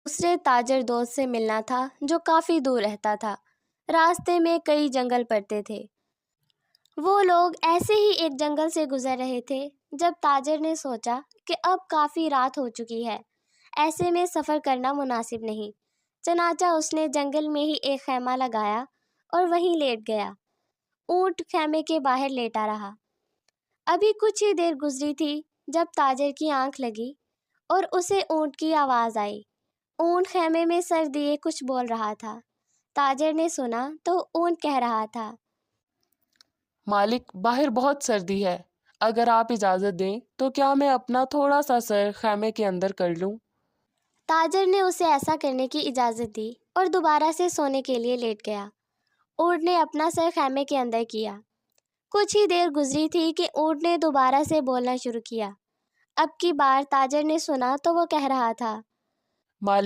دوسرے تاجر دوست سے ملنا تھا جو کافی دور رہتا تھا۔ راستے میں کئی جنگل پڑتے تھے۔ وہ لوگ ایسے ہی ایک جنگل سے گزر رہے تھے جب تاجر نے سوچا کہ اب کافی رات ہو چکی ہے، ایسے میں سفر کرنا مناسب نہیں۔ چنانچہ اس نے جنگل میں ہی ایک خیمہ لگایا اور وہیں لیٹ گیا۔ اونٹ خیمے کے باہر لیٹا رہا۔ ابھی کچھ ہی دیر گزری تھی جب تاجر کی آنکھ لگی اور اسے اونٹ کی آواز آئی۔ اونٹ خیمے میں سر دیے کچھ بول رہا تھا۔ تاجر نے سنا تو اونٹ کہہ رہا تھا، مالک، باہر بہت سردی ہے، اگر آپ اجازت دیں تو کیا میں اپنا تھوڑا سا سر خیمے کے اندر کر لوں؟ تاجر نے اسے ایسا کرنے کی اجازت دی اور دوبارہ سے سونے کے لیے لیٹ گیا۔ اونٹ نے اپنا سر خیمے کے اندر کیا۔ کچھ ہی دیر گزری تھی کہ اونٹ نے دوبارہ سے بولنا شروع کیا۔ اب کی بار تاجر نے سنا تو وہ کہہ رہا تھا، مالک،